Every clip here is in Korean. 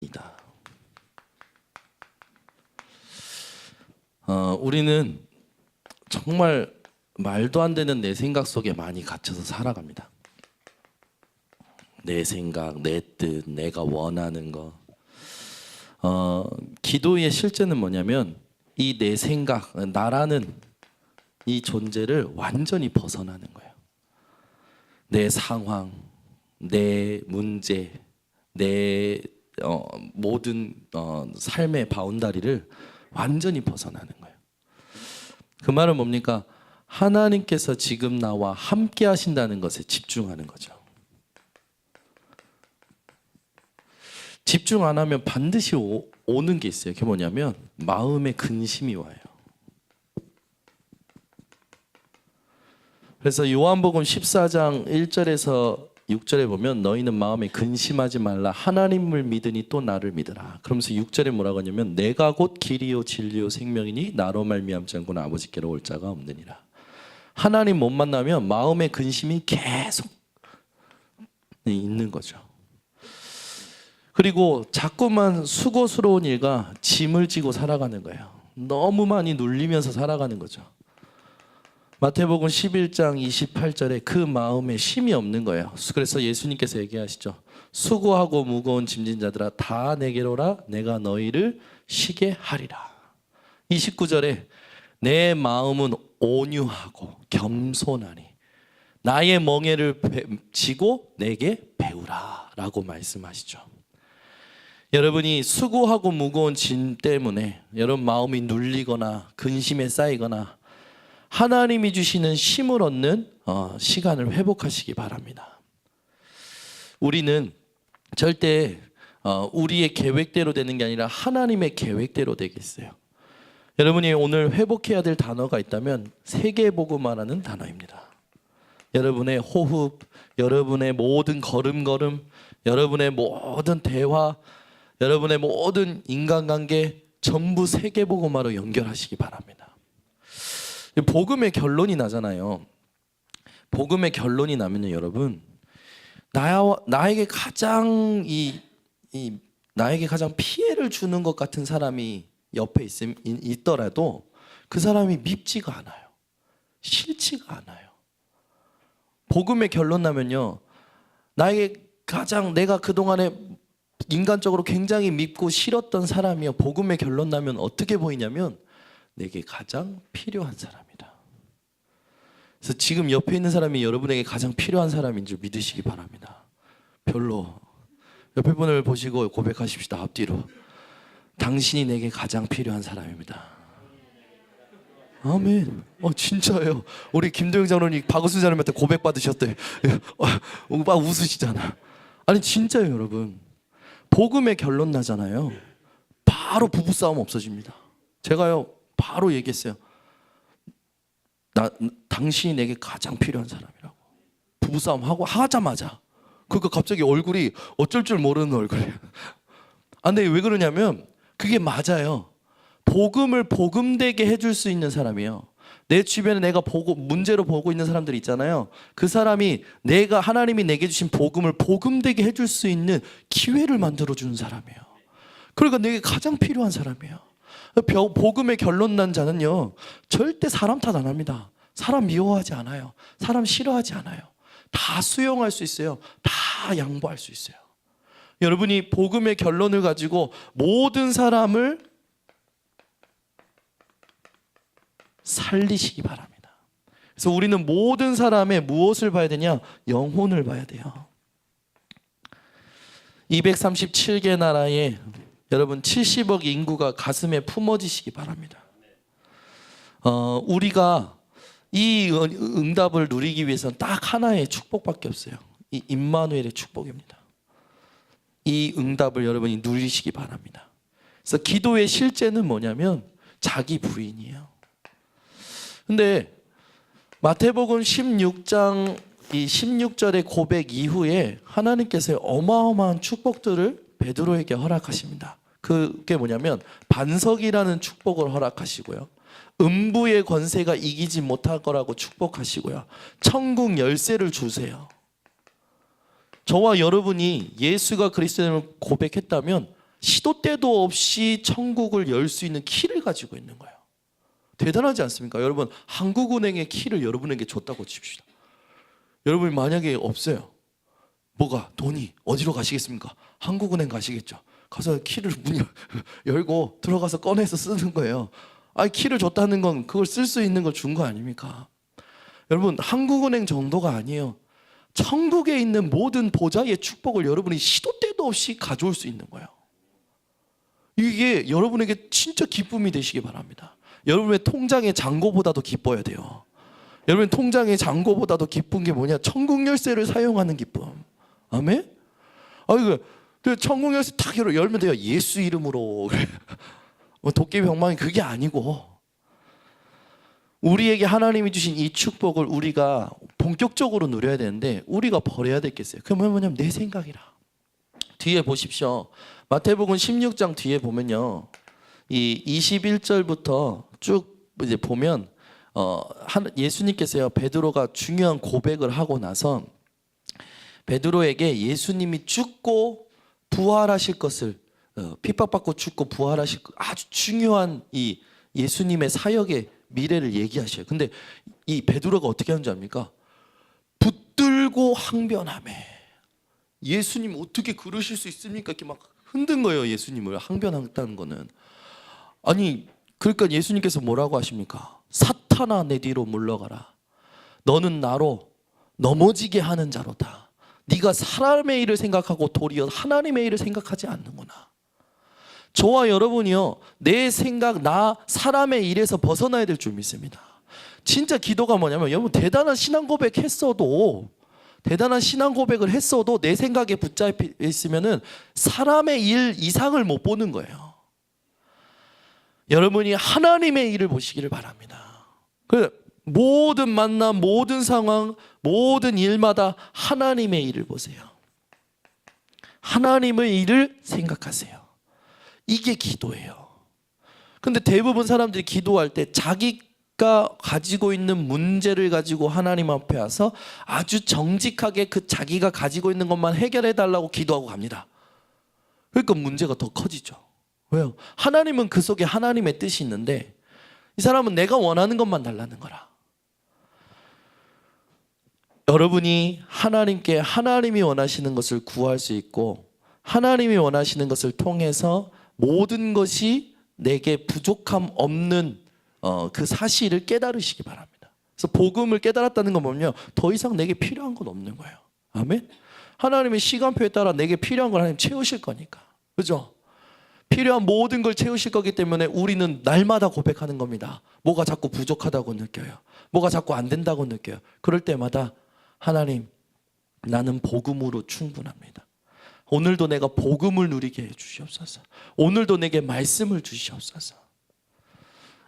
이다. 우리는 정말 말도 안 되는 내 생각 속에 많이 갇혀서 살아갑니다. 내 생각, 내 뜻, 내가 원하는 거. 기도의 실제는 뭐냐면 이 내 생각, 나라는 이 존재를 완전히 벗어나는 거예요. 내 상황, 내 문제, 내 모든 삶의 바운다리를 완전히 벗어나는 거예요. 그 말은 뭡니까? 하나님께서 지금 나와 함께 하신다는 것에 집중하는 거죠. 집중 안 하면 반드시 오는 게 있어요. 그게 뭐냐면 마음에 근심이 와요. 그래서 요한복음 14장 1절에서 6절에 보면 너희는 마음에 근심하지 말라. 하나님을 믿으니 또 나를 믿으라. 그러면서 6절에 뭐라고 하냐면 내가 곧 길이요 진리요 생명이니 나로 말미암지 않고는 아버지께로 올 자가 없느니라. 하나님 못 만나면 마음의 근심이 계속 있는 거죠. 그리고 자꾸만 수고스러운 일과 짐을 지고 살아가는 거예요. 너무 많이 눌리면서 살아가는 거죠. 마태복음 11장 28절에 그 마음에 쉼이 없는 거예요. 그래서 예수님께서 얘기하시죠. 수고하고 무거운 짐진 자들아 다 내게로 오라. 내가 너희를 쉬게 하리라. 29절에 내 마음은 온유하고 겸손하니 나의 멍에를 지고 내게 배우라 라고 말씀하시죠. 여러분이 수고하고 무거운 짐 때문에 여러분 마음이 눌리거나 근심에 쌓이거나 하나님이 주시는 쉼을 얻는 시간을 회복하시기 바랍니다. 우리는 절대 우리의 계획대로 되는 게 아니라 하나님의 계획대로 되겠어요. 여러분이 오늘 회복해야 될 단어가 있다면 세계복음화라는 단어입니다. 여러분의 호흡, 여러분의 모든 걸음걸음, 여러분의 모든 대화, 여러분의 모든 인간관계 전부 세계복음화로 연결하시기 바랍니다. 복음의 결론이 나잖아요. 복음의 결론이 나면요, 여러분, 나에게 가장 나에게 가장 피해를 주는 것 같은 사람이 옆에 있더라도 그 사람이 밉지가 않아요. 싫지가 않아요. 복음의 결론 나면요, 나에게 가장 내가 그동안에 인간적으로 굉장히 밉고 싫었던 사람이요, 복음의 결론 나면 어떻게 보이냐면 내게 가장 필요한 사람이다. 그래서 지금 옆에 있는 사람이 여러분에게 가장 필요한 사람인 줄 믿으시기 바랍니다. 별로. 옆에 분을 보시고 고백하십시다. 앞뒤로. 당신이 내게 가장 필요한 사람입니다. 아멘. 진짜예요. 우리 김도영 장로님 박우수 장로님한테 고백 받으셨대. 막 웃으시잖아. 아니 진짜예요, 여러분. 복음의 결론 나잖아요. 바로 부부싸움 없어집니다. 제가요 바로 얘기했어요. 당신이 내게 가장 필요한 사람이라고. 부부싸움 하자마자 그러니까 갑자기 얼굴이 어쩔 줄 모르는 얼굴이에요. 근데 왜 그러냐면 그게 맞아요. 복음을 복음되게 해줄 수 있는 사람이에요. 내 주변에 내가 문제로 보고 있는 사람들 있잖아요. 그 사람이 하나님이 내게 주신 복음을 복음되게 해줄 수 있는 기회를 만들어주는 사람이에요. 그러니까 내게 가장 필요한 사람이에요. 복음의 결론 난 자는요 절대 사람 탓 안 합니다. 사람 미워하지 않아요. 사람 싫어하지 않아요. 다 수용할 수 있어요. 다 양보할 수 있어요. 여러분이 복음의 결론을 가지고 모든 사람을 살리시기 바랍니다. 그래서 우리는 모든 사람의 무엇을 봐야 되냐? 영혼을 봐야 돼요. 237개 나라에 여러분 70억 인구가 가슴에 품어지시기 바랍니다. 우리가 이 응답을 누리기 위해서는 딱 하나의 축복밖에 없어요. 이 임마누엘의 축복입니다. 이 응답을 여러분이 누리시기 바랍니다. 그래서 기도의 실제는 뭐냐면 자기 부인이에요. 근데 마태복음 16장 이 16절의 고백 이후에 하나님께서 어마어마한 축복들을 베드로에게 허락하십니다. 그게 뭐냐면 반석이라는 축복을 허락하시고요, 음부의 권세가 이기지 못할 거라고 축복하시고요, 천국 열쇠를 주세요. 저와 여러분이 예수가 그리스도를 고백했다면 시도 때도 없이 천국을 열 수 있는 키를 가지고 있는 거예요. 대단하지 않습니까? 여러분, 한국은행의 키를 여러분에게 줬다고 칩시다. 여러분이 만약에 없어요. 뭐가? 돈이 어디로 가시겠습니까? 한국은행 가시겠죠. 가서 키를 문 열고 들어가서 꺼내서 쓰는 거예요. 아니, 키를 줬다는 건 그걸 쓸 수 있는 걸 준 거 아닙니까? 여러분, 한국은행 정도가 아니에요. 천국에 있는 모든 보좌의 축복을 여러분이 시도 때도 없이 가져올 수 있는 거예요. 이게 여러분에게 진짜 기쁨이 되시기 바랍니다. 여러분의 통장의 잔고보다도 기뻐야 돼요. 여러분, 통장의 잔고보다도 기쁜 게 뭐냐? 천국 열쇠를 사용하는 기쁨. 아멘? 천국 열쇠 탁 열면 돼요. 예수 이름으로. 도깨비 방망이 그게 아니고, 우리에게 하나님이 주신 이 축복을 우리가 본격적으로 누려야 되는데 우리가 버려야 되겠어요. 그러면 뭐냐면 내 생각이라. 뒤에 보십시오. 마태복음 16장 뒤에 보면요, 이 21절부터 쭉 이제 보면 예수님께서요, 베드로가 중요한 고백을 하고 나서 베드로에게 예수님이 죽고 부활하실 것을, 핍박받고 죽고 부활하실 아주 중요한 이 예수님의 사역의 미래를 얘기하셔요. 근데 이 베드로가 어떻게 하는지 압니까? 붙들고 항변하며. 예수님 어떻게 그러실 수 있습니까? 이렇게 막 흔든 거예요. 예수님을 항변한다는 거는. 아니, 그러니까 예수님께서 뭐라고 하십니까? 사탄아, 내 뒤로 물러가라. 너는 나로 넘어지게 하는 자로다. 네가 사람의 일을 생각하고 도리어 하나님의 일을 생각하지 않는구나. 저와 여러분이요, 내 생각, 나 사람의 일에서 벗어나야 될 줄 믿습니다. 진짜 기도가 뭐냐면, 여러분, 대단한 신앙 고백을 했어도 내 생각에 붙잡혀 있으면은 사람의 일 이상을 못 보는 거예요. 여러분이 하나님의 일을 보시기를 바랍니다. 모든 만남, 모든 상황, 모든 일마다 하나님의 일을 보세요. 하나님의 일을 생각하세요. 이게 기도예요. 근데 대부분 사람들이 기도할 때 자기가 가지고 있는 문제를 가지고 하나님 앞에 와서 아주 정직하게 그 자기가 가지고 있는 것만 해결해 달라고 기도하고 갑니다. 그러니까 문제가 더 커지죠. 왜요? 하나님은 그 속에 하나님의 뜻이 있는데 이 사람은 내가 원하는 것만 달라는 거라. 여러분이 하나님께 하나님이 원하시는 것을 구할 수 있고, 하나님이 원하시는 것을 통해서 모든 것이 내게 부족함 없는 그 사실을 깨달으시기 바랍니다. 그래서 복음을 깨달았다는 건 뭐냐면 더 이상 내게 필요한 건 없는 거예요. 아멘. 하나님의 시간표에 따라 내게 필요한 걸 하나님 채우실 거니까, 그죠? 필요한 모든 걸 채우실 거기 때문에 우리는 날마다 고백하는 겁니다. 뭐가 자꾸 부족하다고 느껴요. 뭐가 자꾸 안 된다고 느껴요. 그럴 때마다 하나님, 나는 복음으로 충분합니다. 오늘도 내가 복음을 누리게 해주시옵소서. 오늘도 내게 말씀을 주시옵소서.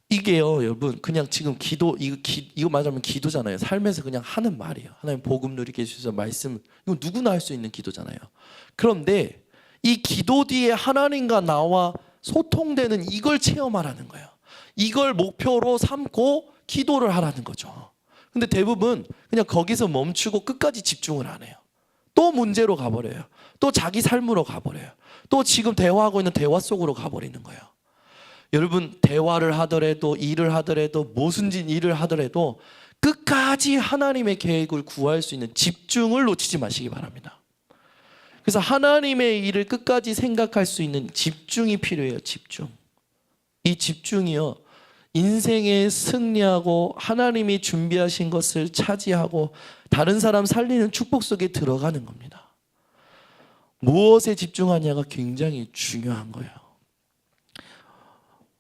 이게요, 여러분, 그냥 지금 기도, 이거 말하면 기도잖아요. 삶에서 그냥 하는 말이에요. 하나님 복음 누리게 해주셔서 말씀, 이거 누구나 할 수 있는 기도잖아요. 그런데 이 기도 뒤에 하나님과 나와 소통되는 이걸 체험하라는 거예요. 이걸 목표로 삼고 기도를 하라는 거죠. 근데 대부분 그냥 거기서 멈추고 끝까지 집중을 안 해요. 또 문제로 가버려요. 또 자기 삶으로 가버려요. 또 지금 대화하고 있는 대화 속으로 가버리는 거예요. 여러분, 대화를 하더라도 일을 하더라도 무슨 일을 하더라도 끝까지 하나님의 계획을 구할 수 있는 집중을 놓치지 마시기 바랍니다. 그래서 하나님의 일을 끝까지 생각할 수 있는 집중이 필요해요. 집중. 이 집중이요, 인생에 승리하고 하나님이 준비하신 것을 차지하고 다른 사람 살리는 축복 속에 들어가는 겁니다. 무엇에 집중하냐가 굉장히 중요한 거예요.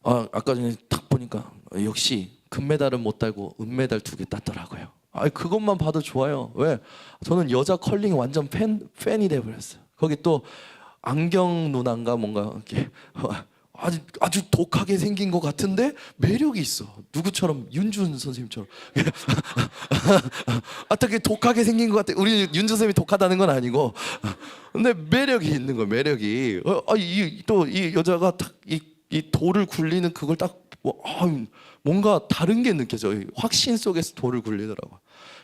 아까 전에 딱 보니까 역시 금메달은 못 달고 은메달 2개 땄더라고요. 그것만 봐도 좋아요. 왜? 저는 여자 컬링 완전 팬이 돼버렸어요. 거기 또 안경 누나인가 뭔가 이렇게 아주 독하게 생긴 것 같은데 매력이 있어. 누구처럼? 윤준 선생님처럼. 되게 독하게 생긴 것 같아. 우리 윤준 선생님이 독하다는 건 아니고, 근데 매력이 있는 거야. 매력이. 또 이 여자가 딱 이 돌을 굴리는 그걸 딱 뭔가 다른 게 느껴져요. 확신 속에서 돌을 굴리더라고요.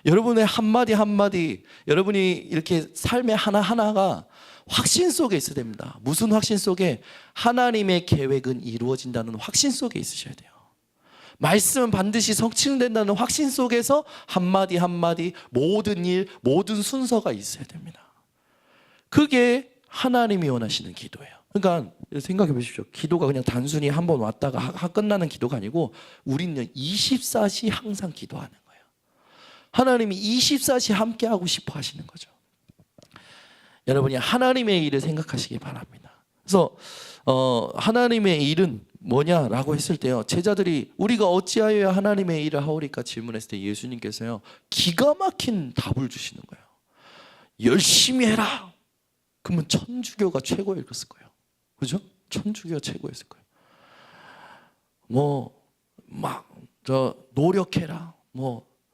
여러분의 한마디 한마디, 여러분이 이렇게 삶의 하나하나가 확신 속에 있어야 됩니다. 무슨 확신 속에? 하나님의 계획은 이루어진다는 확신 속에 있으셔야 돼요. 말씀은 반드시 성취된다는 확신 속에서 한마디 한마디, 모든 일, 모든 순서가 있어야 됩니다. 그게 하나님이 원하시는 기도예요. 그러니까 생각해 보십시오. 기도가 그냥 단순히 한번 왔다가 끝나는 기도가 아니고 우리는 24시 항상 기도하는 거예요. 하나님이 24시 함께 하고 싶어 하시는 거죠. 여러분이 하나님의 일을 생각하시기 바랍니다. 그래서 하나님의 일은 뭐냐라고 했을 때요, 제자들이 우리가 어찌하여야 하나님의 일을 하오리까 질문했을 때 예수님께서요 기가 막힌 답을 주시는 거예요. 열심히 해라. 그러면 천주교가 최고였을 거예요. 그죠? 천주교가 최고였을 거예요. 노력해라.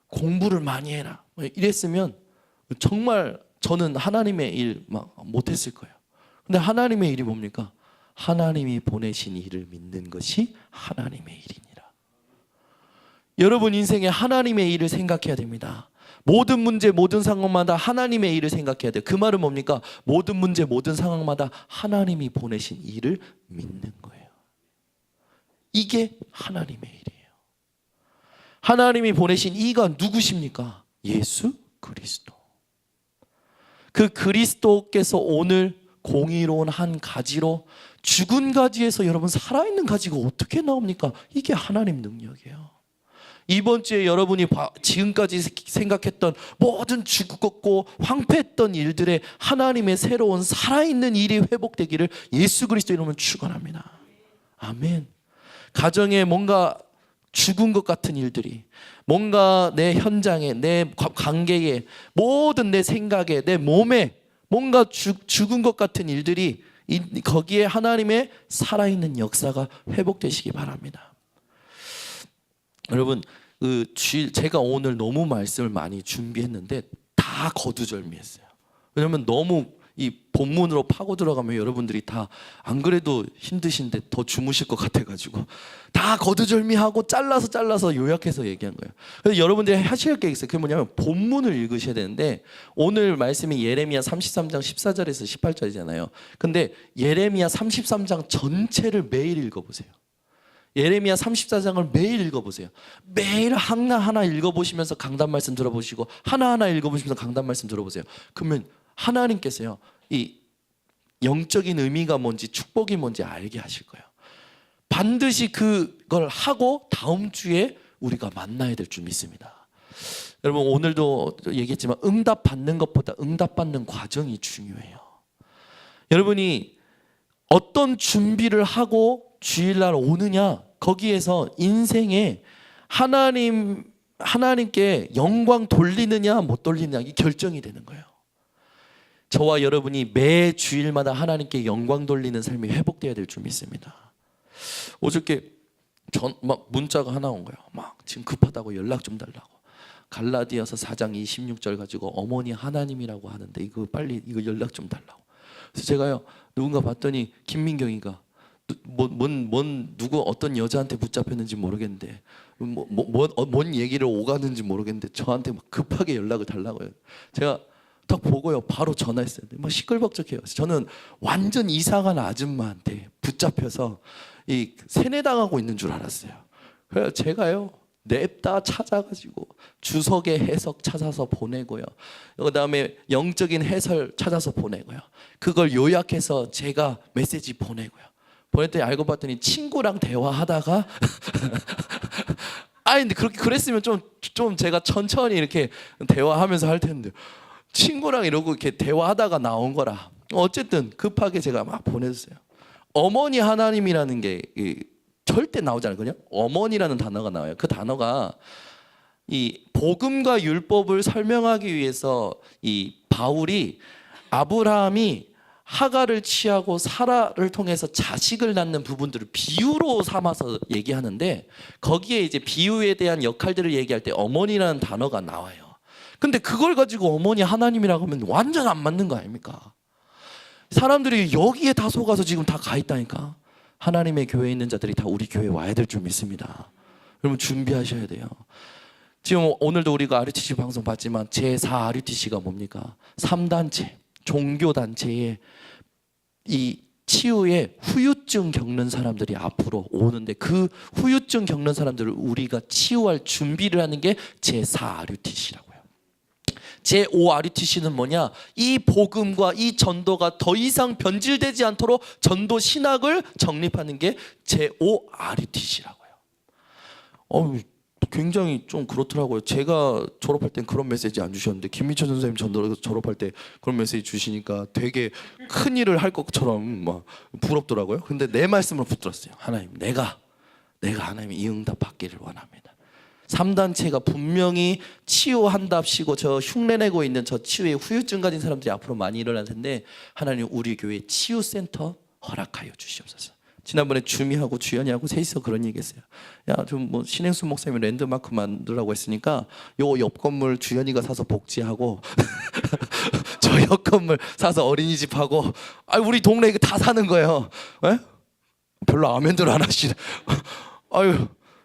공부를 많이 해라. 이랬으면 정말 저는 하나님의 일 못했을 거예요. 근데 하나님의 일이 뭡니까? 하나님이 보내신 일을 믿는 것이 하나님의 일이니라. 여러분 인생에 하나님의 일을 생각해야 됩니다. 모든 문제, 모든 상황마다 하나님의 일을 생각해야 돼요. 그 말은 뭡니까? 모든 문제, 모든 상황마다 하나님이 보내신 일을 믿는 거예요. 이게 하나님의 일이에요. 하나님이 보내신 이가 누구십니까? 예수 그리스도. 그 그리스도께서 오늘 공의로운 한 가지로 죽은 가지에서 여러분 살아있는 가지가 어떻게 나옵니까? 이게 하나님 능력이에요. 이번 주에 여러분이 지금까지 생각했던 모든 죽었고 황폐했던 일들의 하나님의 새로운 살아있는 일이 회복되기를 예수 그리스도 이름으로 축원합니다. 아멘. 가정에 뭔가 죽은 것 같은 일들이, 뭔가 내 현장에, 내 관계에, 모든 내 생각에, 내 몸에 뭔가 죽은 것 같은 일들이 거기에 하나님의 살아있는 역사가 회복되시기 바랍니다. 여러분 제가 오늘 너무 말씀을 많이 준비했는데 다 거두절미했어요. 왜냐하면 너무 이 본문으로 파고 들어가면 여러분들이 다 안 그래도 힘드신데 더 주무실 것 같아가지고 다 거두절미하고 잘라서 요약해서 얘기한 거예요. 그래서 여러분들이 하실 게 있어요. 그게 뭐냐면 본문을 읽으셔야 되는데 오늘 말씀이 예레미야 33장 14절에서 18절이잖아요. 근데 예레미야 33장 전체를 매일 읽어보세요. 예레미야 34장을 매일 읽어보세요. 매일 하나하나 읽어보시면서 강단 말씀 들어보시고 하나하나 읽어보시면서 강단 말씀 들어보세요. 그러면 하나님께서요 이 영적인 의미가 뭔지 축복이 뭔지 알게 하실 거예요. 반드시 그걸 하고 다음 주에 우리가 만나야 될 줄 믿습니다. 여러분 오늘도 얘기했지만 응답 받는 것보다 응답 받는 과정이 중요해요. 여러분이 어떤 준비를 하고 주일날 오느냐, 거기에서 인생에 하나님께 영광 돌리느냐 못 돌리느냐 이게 결정이 되는 거예요. 저와 여러분이 매 주일마다 하나님께 영광 돌리는 삶이 회복돼야 될 줄 믿습니다. 어저께 문자가 하나 온 거예요. 지금 급하다고 연락 좀 달라고. 갈라디아서 4장 26절 가지고 어머니 하나님이라고 하는데 이거 빨리 이거 연락 좀 달라고. 그래서 제가요 누군가 봤더니 김민경이가 누구 어떤 여자한테 붙잡혔는지 모르겠는데 뭔 얘기를 오가는지 모르겠는데 저한테 막 급하게 연락을 달라고요. 제가 딱 보고요 바로 전화했어요. 막 시끌벅적해요. 저는 완전 이상한 아줌마한테 붙잡혀서 이 세뇌당하고 있는 줄 알았어요. 그래서 제가요 냅다 찾아가지고 주석의 해석 찾아서 보내고요. 그다음에 영적인 해설 찾아서 보내고요. 그걸 요약해서 제가 메시지 보내고요. 보냈더니 알고 봤더니 친구랑 대화하다가 근데 그랬으면 좀 제가 천천히 이렇게 대화하면서 할 텐데 친구랑 이러고 이렇게 대화하다가 나온 거라. 어쨌든 급하게 제가 막 보내줬어요. 어머니 하나님이라는 게 절대 나오지 않거든요. 어머니라는 단어가 나와요. 그 단어가 이 복음과 율법을 설명하기 위해서 이 바울이 아브라함이 하가를 취하고 사라를 통해서 자식을 낳는 부분들을 비유로 삼아서 얘기하는데 거기에 이제 비유에 대한 역할들을 얘기할 때 어머니라는 단어가 나와요. 근데 그걸 가지고 어머니 하나님이라고 하면 완전 안 맞는 거 아닙니까? 사람들이 여기에 다 속아서 지금 다 가 있다니까. 하나님의 교회에 있는 자들이 다 우리 교회에 와야 될 줄 믿습니다. 여러분 준비하셔야 돼요. 지금 오늘도 우리가 RUTC 방송 봤지만 제4 RUTC가 뭡니까? 3단체, 종교단체의 이 치유에 후유증 겪는 사람들이 앞으로 오는데 그 후유증 겪는 사람들을 우리가 치유할 준비를 하는 게 제4 RUTC라고요. 제5 RUTC는 뭐냐? 이 복음과 이 전도가 더 이상 변질되지 않도록 전도 신학을 정립하는 게 제5 RUTC라고요. 굉장히 좀 그렇더라고요. 제가 졸업할 땐 그런 메시지 안 주셨는데 김민철 선생님 전도 졸업할 때 그런 메시지 주시니까 되게 큰 일을 할 것처럼 막 부럽더라고요. 근데 내 말씀을 붙들었어요. 하나님, 내가 하나님의 이 응답 받기를 원합니다. 3단체가 분명히 치유한답시고 저 흉내내고 있는 저 치유의 후유증 가진 사람들이 앞으로 많이 일어날 텐데 하나님 우리 교회 치유센터 허락하여 주시옵소서. 지난번에 주미하고 주연이하고 셋이서 그런 얘기했어요. 야, 좀 뭐 신행수 목사님이 랜드마크 만들라고 했으니까 요 옆 건물 주연이가 사서 복지하고 저 옆 건물 사서 어린이집 하고 우리 동네 이거 다 사는 거예요. 에? 별로 아멘들 안 하시네.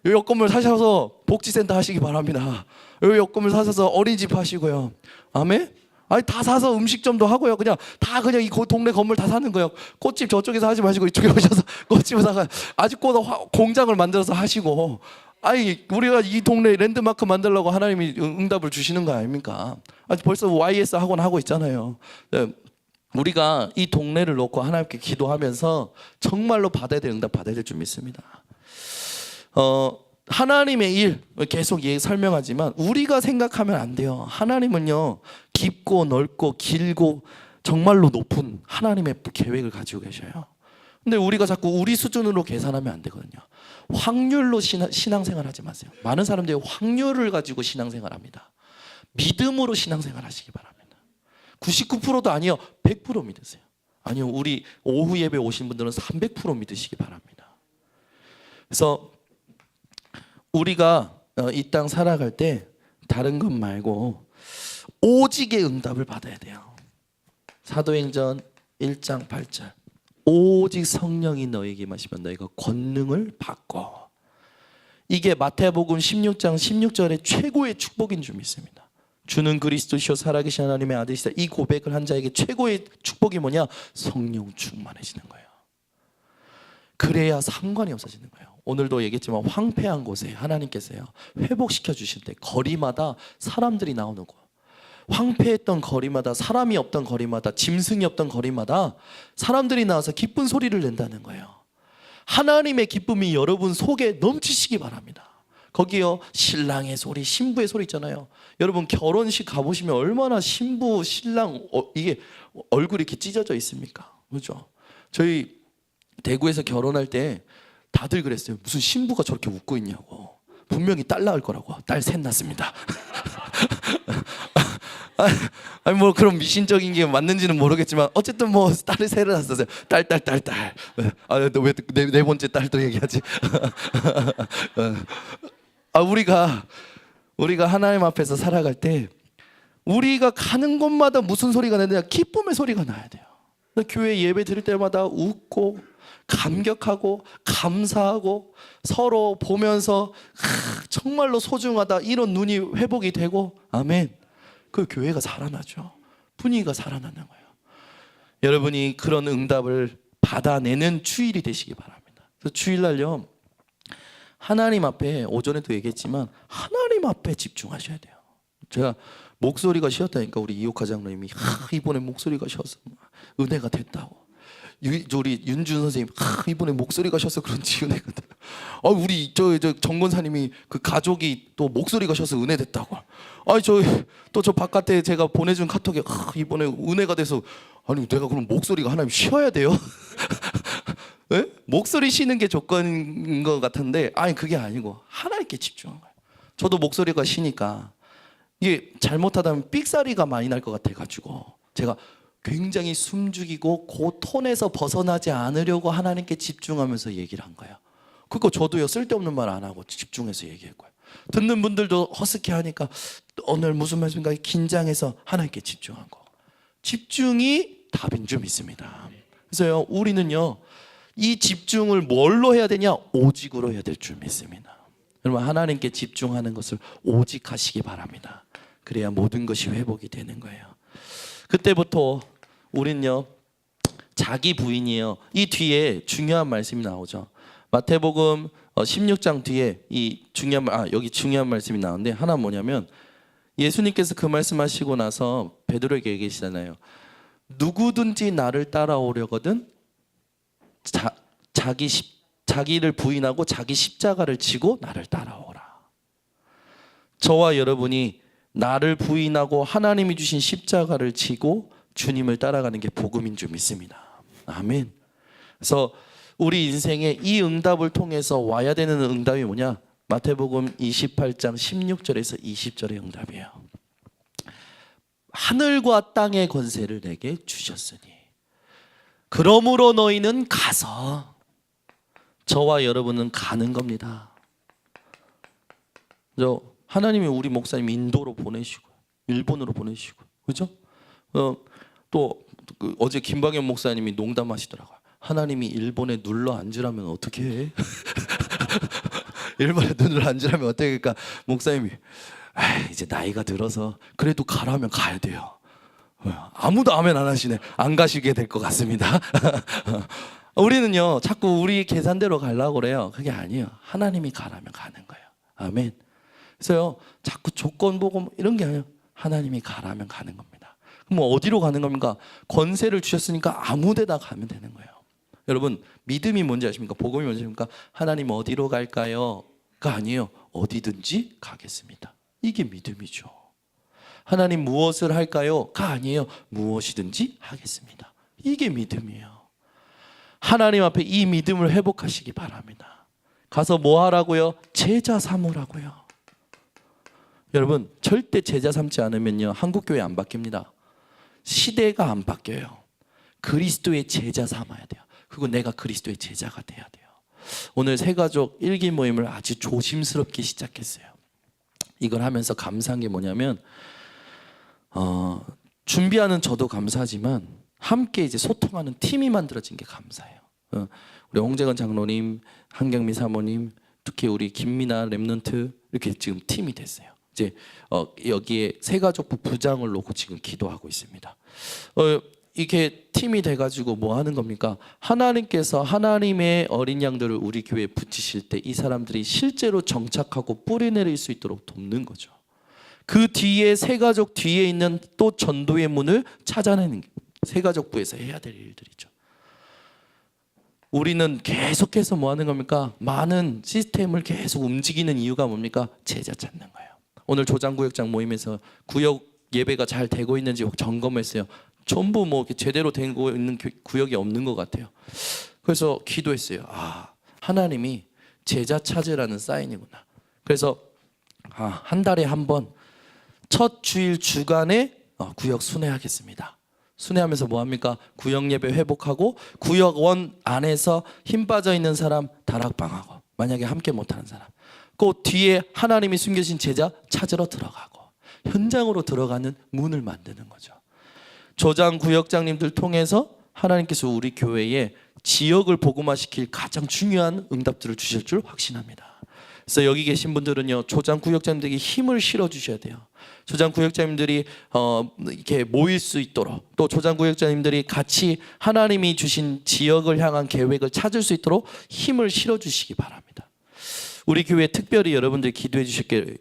요 옆 건물 사셔서 복지센터 하시기 바랍니다. 요 옆 건물 사셔서 어린이집 하시고요. 아멘? 다 사서 음식점도 하고요. 그냥 이 동네 건물 다 사는 거예요. 꽃집 저쪽에서 하지 마시고 이쪽에 오셔서 꽃집을 사가 아직도 공장을 만들어서 하시고. 우리가 이 동네 랜드마크 만들려고 하나님이 응답을 주시는 거 아닙니까? 벌써 YS 학원 하고 있잖아요. 네. 우리가 이 동네를 놓고 하나님께 기도하면서 정말로 받아야 될 응답 받아야 될 줄 믿습니다. 하나님의 일 계속 설명하지만 우리가 생각하면 안 돼요. 하나님은요 깊고 넓고 길고 정말로 높은 하나님의 계획을 가지고 계셔요. 근데 우리가 자꾸 우리 수준으로 계산하면 안 되거든요. 확률로 신앙생활 하지 마세요. 많은 사람들이 확률을 가지고 신앙생활합니다. 믿음으로 신앙생활 하시기 바랍니다. 99%도 아니요 100% 믿으세요. 아니요 우리 오후 예배 오신 분들은 300% 믿으시기 바랍니다. 그래서 우리가 이 땅 살아갈 때 다른 것 말고 오직의 응답을 받아야 돼요. 사도행전 1장 8절 오직 성령이 너에게 임하시면 너희가 권능을 받고, 이게 마태복음 16장 16절의 최고의 축복인 줄 믿습니다. 주는 그리스도시요 살아계신 하나님의 아들이시다. 이 고백을 한 자에게 최고의 축복이 뭐냐? 성령 충만해지는 거예요. 그래야 상관이 없어지는 거예요. 오늘도 얘기했지만 황폐한 곳에 하나님께서요 회복시켜 주실 때 거리마다 사람들이 나오는 거, 황폐했던 거리마다 사람이 없던 거리마다 짐승이 없던 거리마다 사람들이 나와서 기쁜 소리를 낸다는 거예요. 하나님의 기쁨이 여러분 속에 넘치시기 바랍니다. 거기요 신랑의 소리, 신부의 소리 있잖아요. 여러분 결혼식 가보시면 얼마나 신부, 신랑 이게 얼굴이 이렇게 찢어져 있습니까? 그렇죠? 저희 대구에서 결혼할 때 다들 그랬어요. 무슨 신부가 저렇게 웃고 있냐고. 분명히 딸 낳을 거라고. 딸 셋 낳습니다. 뭐 그런 미신적인 게 맞는지는 모르겠지만 어쨌든 뭐 딸을 셋을 낳았어요. 딸. 너 왜 네 번째 딸도 얘기하지? 우리가 하나님 앞에서 살아갈 때 우리가 가는 곳마다 무슨 소리가 나느냐? 기쁨의 소리가 나야 돼요. 교회 예배 드릴 때마다 웃고 감격하고 감사하고 서로 보면서 정말로 소중하다 이런 눈이 회복이 되고, 아멘. 그 교회가 살아나죠. 분위기가 살아나는 거예요. 여러분이 그런 응답을 받아내는 주일이 되시기 바랍니다. 그래서 주일날요 하나님 앞에, 오전에도 얘기했지만 하나님 앞에 집중하셔야 돼요. 제가 목소리가 쉬었다니까 우리 이옥화 장로님이 이번에 목소리가 쉬어서 은혜가 됐다고. 우리 윤준 선생님 이번에 목소리가 쉬어서 그런지 은혜가 됐다. 우리 저 정권사님이 그 가족이 또 목소리가 쉬어서 은혜 됐다고. 저 바깥에 제가 보내준 카톡에 이번에 은혜가 돼서. 아니 내가 그럼 목소리가 하나님 쉬어야 돼요? 네? 목소리 쉬는 게 조건인 것 같은데 그게 아니고 하나님께 집중한 거예요. 저도 목소리가 쉬니까 이게 잘못하다면 삑사리가 많이 날 것 같아가지고 제가 굉장히 숨죽이고 그 톤에서 벗어나지 않으려고 하나님께 집중하면서 얘기를 한 거예요. 그거 저도요 쓸데없는 말 안 하고 집중해서 얘기했고요. 듣는 분들도 허스키 하니까 오늘 무슨 말씀인가 긴장해서 하나님께 집중한 거. 집중이 답인 줄 믿습니다. 그래서요 우리는요 이 집중을 뭘로 해야 되냐? 오직으로 해야 될 줄 믿습니다. 여러분, 하나님께 집중하는 것을 오직 하시기 바랍니다. 그래야 모든 것이 회복이 되는 거예요. 그때부터 우리는요, 자기 부인이에요. 이 뒤에 중요한 말씀이 나오죠. 마태복음 16장 뒤에 이 여기 중요한 말씀이 나오는데, 하나 뭐냐면 예수님께서 그 말씀하시고 나서 베드로에게 얘기하시잖아요. 누구든지 나를 따라오려거든 자기를 부인하고 자기 십자가를 지고 나를 따라오라. 저와 여러분이 나를 부인하고 하나님이 주신 십자가를 지고 주님을 따라가는 게 복음인 줄 믿습니다. 아멘. 그래서 우리 인생에 이 응답을 통해서 와야 되는 응답이 뭐냐? 마태복음 28장 16절에서 20절의 응답이에요. 하늘과 땅의 권세를 내게 주셨으니 그러므로 너희는 가서. 저와 여러분은 가는 겁니다. 하나님이 우리 목사님 인도로 보내시고 일본으로 보내시고, 그죠? 또 어제 김방현 목사님이 농담하시더라고요. 하나님이 일본에 눌러 앉으라면 어떻게 해? 일본에 눌러 앉으라면 어떻게? 그러니까 목사님이 이제 나이가 들어서 그래도 가라면 가야 돼요. 아무도 아멘 안 하시네. 안 가시게 될 것 같습니다. 우리는요, 자꾸 우리 계산대로 가려고 그래요. 그게 아니에요. 하나님이 가라면 가는 거예요. 아멘. 그래서요, 자꾸 조건 보고 이런 게 아니에요. 하나님이 가라면 가는 겁니다. 그럼 어디로 가는 겁니까? 권세를 주셨으니까 아무 데나 가면 되는 거예요. 여러분, 믿음이 뭔지 아십니까? 복음이 뭔지 아십니까? 하나님 어디로 갈까요? 가 아니에요. 어디든지 가겠습니다. 이게 믿음이죠. 하나님 무엇을 할까요? 가 아니에요. 무엇이든지 하겠습니다. 이게 믿음이에요. 하나님 앞에 이 믿음을 회복하시기 바랍니다. 가서 뭐 하라고요? 제자 삼으라고요. 여러분, 절대 제자 삼지 않으면요, 한국교회 안 바뀝니다. 시대가 안 바뀌어요. 그리스도의 제자 삼아야 돼요. 그리고 내가 그리스도의 제자가 돼야 돼요. 오늘 새가족 일기 모임을 아주 조심스럽게 시작했어요. 이걸 하면서 감사한 게 뭐냐면, 준비하는 저도 감사하지만 함께 이제 소통하는 팀이 만들어진 게 감사해요. 우리 홍재건 장로님, 한경미 사모님, 특히 우리 김미나 랩넌트 이렇게 지금 팀이 됐어요. 이제 여기에 새가족부 부장을 놓고 지금 기도하고 있습니다. 이렇게 팀이 돼가지고 뭐 하는 겁니까? 하나님께서 하나님의 어린 양들을 우리 교회에 붙이실 때 이 사람들이 실제로 정착하고 뿌리 내릴 수 있도록 돕는 거죠. 그 뒤에 새가족 뒤에 있는 또 전도의 문을 찾아내는 게 새가족부에서 해야 될 일들이죠. 우리는 계속해서 뭐 하는 겁니까? 많은 시스템을 계속 움직이는 이유가 뭡니까? 제자 찾는 거예요. 오늘 조장구역장 모임에서 구역 예배가 잘 되고 있는지 점검했어요. 전부 뭐 제대로 되고 있는 구역이 없는 것 같아요. 그래서 기도했어요. 하나님이 제자 찾으라는 사인이구나. 그래서 한 달에 한 번 첫 주일 주간에 구역 순회하겠습니다. 순회하면서 뭐 합니까? 구역 예배 회복하고 구역원 안에서 힘 빠져 있는 사람 다락방하고, 만약에 함께 못하는 사람 그 뒤에 하나님이 숨겨진 제자 찾으러 들어가고 현장으로 들어가는 문을 만드는 거죠. 조장 구역장님들 통해서 하나님께서 우리 교회에 지역을 복음화시킬 가장 중요한 응답들을 주실 줄 확신합니다. 그래서 여기 계신 분들은요, 조장 구역장님들에게 힘을 실어 주셔야 돼요. 조장 구역장님들이 이렇게 모일 수 있도록, 또 조장 구역장님들이 같이 하나님이 주신 지역을 향한 계획을 찾을 수 있도록 힘을 실어 주시기 바랍니다. 우리 교회 특별히 여러분들이 기도해 주실 게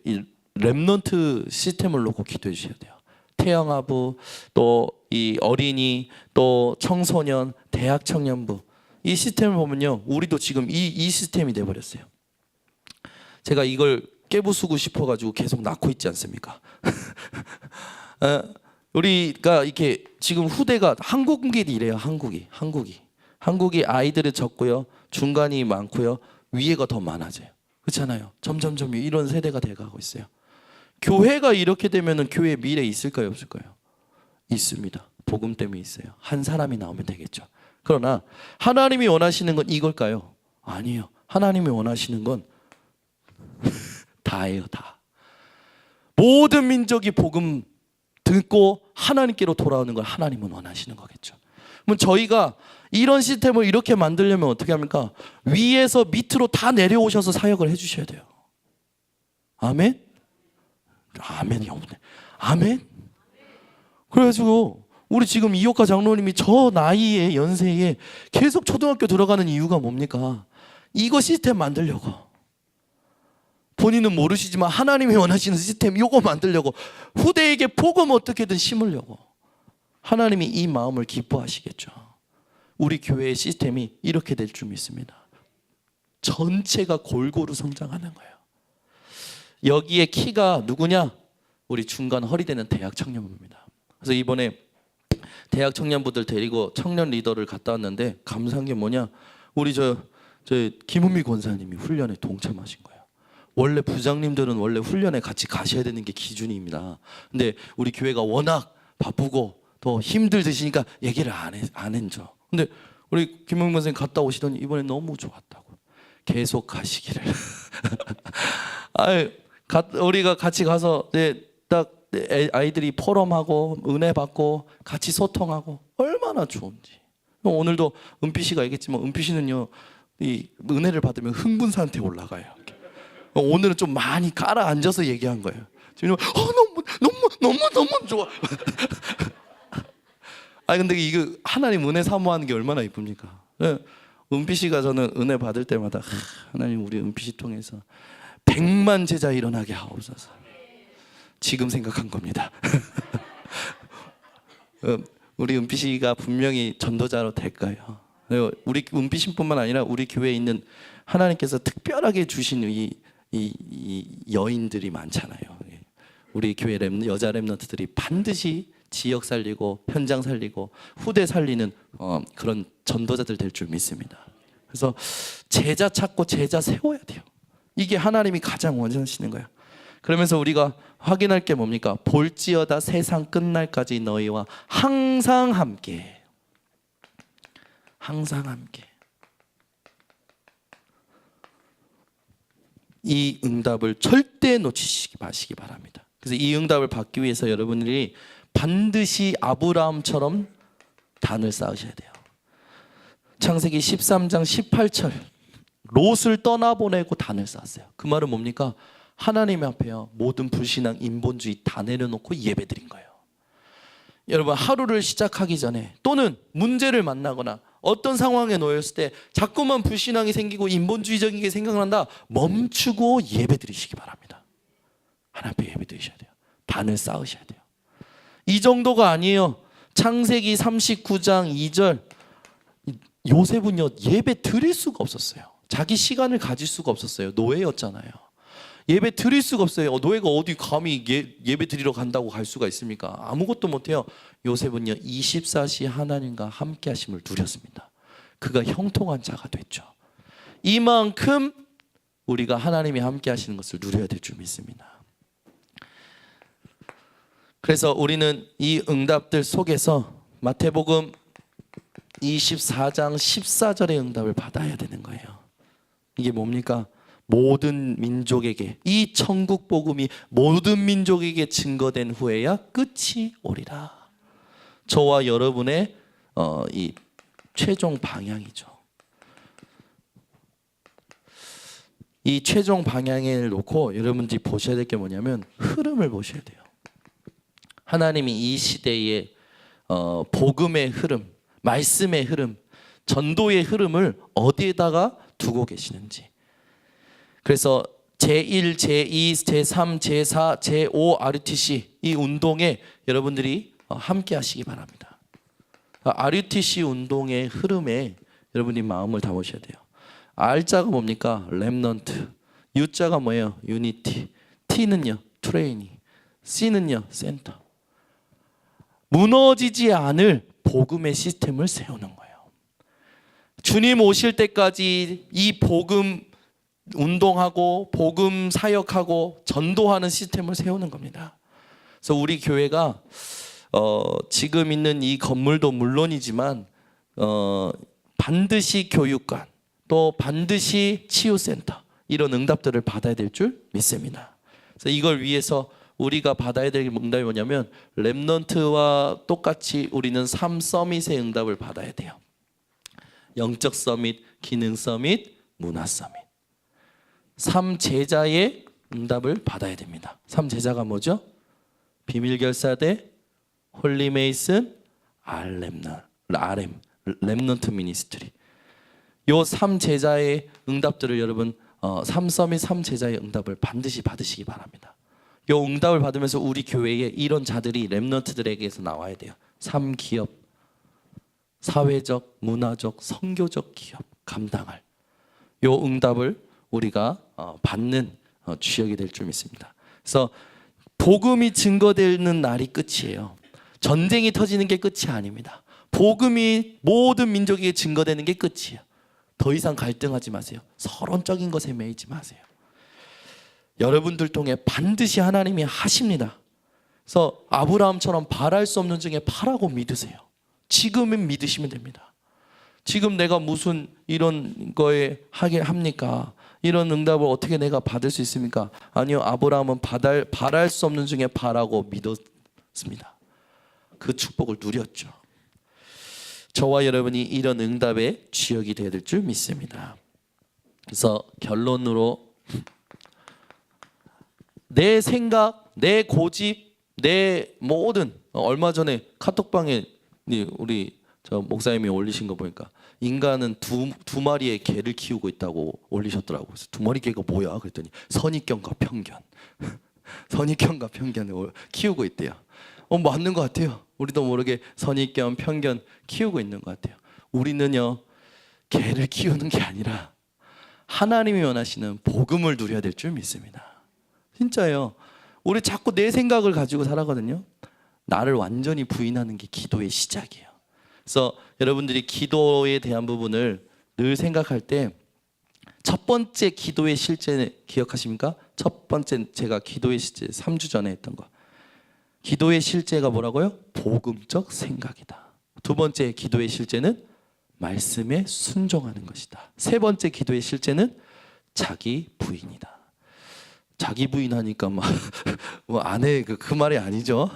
랩넌트 시스템을 놓고 기도해 주셔야 돼요. 태영아부, 또 이 어린이, 또 청소년, 대학 청년부, 이 시스템을 보면요, 우리도 지금 이 시스템이 돼버렸어요. 제가 이걸 깨부수고 싶어가지고 계속 낳고 있지 않습니까? 우리가 이렇게 지금 후대가 한국이 이래요. 한국이 아이들이 적고요, 중간이 많고요, 위에가 더 많아져요. 그렇잖아요. 점점 이런 세대가 돼가고 있어요. 교회가 이렇게 되면은 교회 미래 있을까요, 없을까요? 있습니다. 복음 때문에 있어요. 한 사람이 나오면 되겠죠. 그러나 하나님이 원하시는 건 이걸까요? 아니에요. 하나님이 원하시는 건 다예요, 다. 모든 민족이 복음 듣고 하나님께로 돌아오는 걸 하나님은 원하시는 거겠죠. 그럼 저희가 이런 시스템을 이렇게 만들려면 어떻게 합니까? 위에서 밑으로 다 내려오셔서 사역을 해주셔야 돼요. 아멘? 아멘이 없네. 아멘? 그래가지고 우리 지금 이효카 장로님이 저 나이에 연세에 계속 초등학교 들어가는 이유가 뭡니까? 이거 시스템 만들려고. 본인은 모르시지만 하나님이 원하시는 시스템 이거 만들려고, 후대에게 복음 어떻게든 심으려고. 하나님이 이 마음을 기뻐하시겠죠. 우리 교회의 시스템이 이렇게 될 줄 믿습니다. 전체가 골고루 성장하는 거예요. 여기에 키가 누구냐? 우리 중간 허리되는 대학 청년부입니다. 그래서 이번에 대학 청년부들 데리고 청년 리더를 갔다 왔는데 감사한 게 뭐냐? 우리 저 김은미 권사님이 훈련에 동참하신 거예요. 원래 부장님들은 원래 훈련에 같이 가셔야 되는 게 기준입니다. 근데 우리 교회가 워낙 바쁘고 더 힘들으시니까 얘기를 안 했죠. 근데 우리 김은미 권사님 갔다 오시더니 이번에 너무 좋았다고. 계속 가시기를. 우리가 같이 가서 딱 아이들이 포럼하고 은혜 받고 같이 소통하고 얼마나 좋은지. 오늘도 은피 씨가 얘기했지만 은피 씨는요, 이 은혜를 받으면 흥분 상태에 올라가요. 오늘은 좀 많이 깔아 앉아서 얘기한 거예요. 지금 너무 좋아. 근데 이거 하나님 은혜 사모하는 게 얼마나 이쁩니까? 은피 씨가 저는 은혜 받을 때마다 하나님 우리 은피 씨 통해서 100만 제자 일어나게 하옵소서. 지금 생각한 겁니다. 우리 은피 씨가 분명히 전도자로 될까요? 우리 은피 씨뿐만 아니라 우리 교회에 있는 하나님께서 특별하게 주신 이 여인들이 많잖아요. 우리 교회 여자 렘넌트들이 반드시 지역 살리고 현장 살리고 후대 살리는 그런 전도자들 될 줄 믿습니다. 그래서 제자 찾고 제자 세워야 돼요. 이게 하나님이 가장 원하시는 거예요. 그러면서 우리가 확인할 게 뭡니까? 볼지어다 세상 끝날까지 너희와 항상 함께. 항상 함께. 이 응답을 절대 놓치지 마시기 바랍니다. 그래서 이 응답을 받기 위해서 여러분들이 반드시 아브라함처럼 단을 쌓으셔야 돼요. 창세기 13장 18절 롯을 떠나보내고 단을 쌓았어요. 그 말은 뭡니까? 하나님 앞에요, 모든 불신앙 인본주의 다 내려놓고 예배드린 거예요. 여러분, 하루를 시작하기 전에 또는 문제를 만나거나 어떤 상황에 놓였을 때 자꾸만 불신앙이 생기고 인본주의적인 게 생각난다, 멈추고 예배드리시기 바랍니다. 하나님 앞에 예배드리셔야 돼요. 단을 쌓으셔야 돼요. 이 정도가 아니에요. 창세기 39장 2절 요셉은요, 예배 드릴 수가 없었어요. 자기 시간을 가질 수가 없었어요. 노예였잖아요. 예배 드릴 수가 없어요. 노예가 어디 감히 예배 드리러 간다고 갈 수가 있습니까? 아무것도 못해요. 요셉은요, 24시 하나님과 함께 하심을 누렸습니다. 그가 형통한 자가 됐죠. 이만큼 우리가 하나님이 함께 하시는 것을 누려야 될 줄 믿습니다. 그래서 우리는 이 응답들 속에서 마태복음 24장 14절의 응답을 받아야 되는 거예요. 이게 뭡니까? 모든 민족에게, 이 천국 복음이 모든 민족에게 증거된 후에야 끝이 오리라. 저와 여러분의 이 최종 방향이죠. 이 최종 방향을 놓고 여러분들이 보셔야 될 게 뭐냐면 흐름을 보셔야 돼요. 하나님이 이 시대의 복음의 흐름, 말씀의 흐름, 전도의 흐름을 어디에다가 두고 계시는지. 그래서 제1, 제2, 제3, 제4, 제5 RUTC 이 운동에 여러분들이 함께 하시기 바랍니다. RUTC 운동의 흐름에 여러분이 마음을 담으셔야 돼요. R자가 뭡니까? 렘넌트. U자가 뭐예요? 유니티. T는요? 트레이닝. C는요? 센터. 무너지지 않을 복음의 시스템을 세우는 거예요. 주님 오실 때까지 이 복음 운동하고 복음 사역하고 전도하는 시스템을 세우는 겁니다. 그래서 우리 교회가 지금 있는 이 건물도 물론이지만 반드시 교육관, 또 반드시 치유센터, 이런 응답들을 받아야 될 줄 믿습니다. 그래서 이걸 위해서 우리가 받아야 될 응답이 뭐냐면 렘넌트와 똑같이 우리는 3 서밋의 응답을 받아야 돼요. 영적 서밋, 기능 서밋, 문화 서밋. 3제자의 응답을 받아야 됩니다. 3제자가 뭐죠? 비밀결사대, 홀리메이슨, 렘넌트 미니스트리. 요 3제자의 응답들을 여러분 3서밋 3제자의 응답을 반드시 받으시기 바랍니다. 요 응답을 받으면서 우리 교회에 이런 자들이 렘넌트들에게서 나와야 돼요. 3기업, 사회적, 문화적, 선교적 기업 감당할 요 응답을 우리가 받는 주역이 될 줄 믿습니다. 그래서 복음이 증거되는 날이 끝이에요. 전쟁이 터지는 게 끝이 아닙니다. 복음이 모든 민족에게 증거되는 게 끝이에요. 더 이상 갈등하지 마세요. 서론적인 것에 매이지 마세요. 여러분들 통해 반드시 하나님이 하십니다. 그래서 아브라함처럼 바랄 수 없는 중에 바라고 믿으세요. 지금은 믿으시면 됩니다. 지금 내가 무슨 이런 거에 하게 합니까? 이런 응답을 어떻게 내가 받을 수 있습니까? 아니요, 아브라함은 바랄 수 없는 중에 바라고 믿었습니다. 그 축복을 누렸죠. 저와 여러분이 이런 응답의 주역이 되어야 될 줄 믿습니다. 그래서 결론으로 내 생각, 내 고집, 내 모든 얼마 전에 카톡방에 우리 저 목사님이 올리신 거 보니까 인간은 두 마리의 개를 키우고 있다고 올리셨더라고요. 그래서 두 마리 개가 뭐야? 그랬더니 선입견과 편견, 선입견과 편견을 키우고 있대요. 맞는 것 같아요. 우리도 모르게 선입견, 편견 키우고 있는 것 같아요. 우리는요 개를 키우는 게 아니라 하나님이 원하시는 복음을 누려야 될 줄 믿습니다. 진짜요. 우리 자꾸 내 생각을 가지고 살아거든요. 나를 완전히 부인하는 게 기도의 시작이에요. 그래서 여러분들이 기도에 대한 부분을 늘 생각할 때 첫 번째 기도의 실제 기억하십니까? 첫 번째 제가 기도의 실제 3주 전에 했던 거. 기도의 실제가 뭐라고요? 복음적 생각이다. 두 번째 기도의 실제는 말씀에 순종하는 것이다. 세 번째 기도의 실제는 자기 부인이다. 자기 부인하니까 뭐 아내 그 말이 아니죠.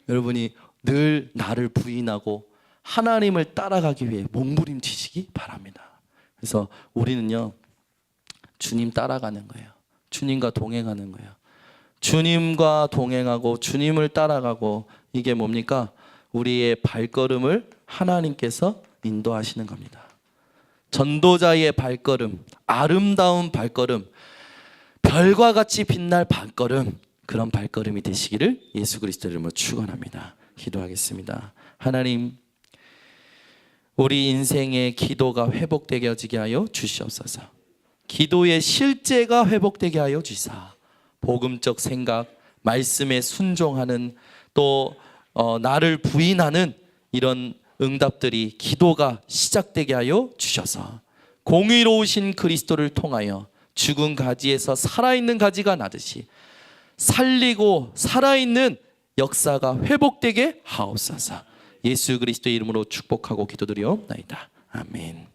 여러분이 늘 나를 부인하고 하나님을 따라가기 위해 몸부림치시기 바랍니다. 그래서 우리는요 주님 따라가는 거예요. 주님과 동행하는 거예요. 주님과 동행하고 주님을 따라가고 이게 뭡니까? 우리의 발걸음을 하나님께서 인도하시는 겁니다. 전도자의 발걸음, 아름다운 발걸음, 별과 같이 빛날 발걸음, 그런 발걸음이 되시기를 예수 그리스도 이름으로 축원합니다. 기도하겠습니다. 하나님, 우리 인생의 기도가 회복되게 하여 주시옵소서. 기도의 실제가 회복되게 하여 주시사 복음적 생각, 말씀에 순종하는 또 나를 부인하는 이런 응답들이 기도가 시작되게 하여 주셔서 공의로우신 그리스도를 통하여 죽은 가지에서 살아있는 가지가 나듯이 살리고 살아있는 역사가 회복되게 하옵소서. 예수 그리스도의 이름으로 축복하고 기도드리옵나이다. 아멘.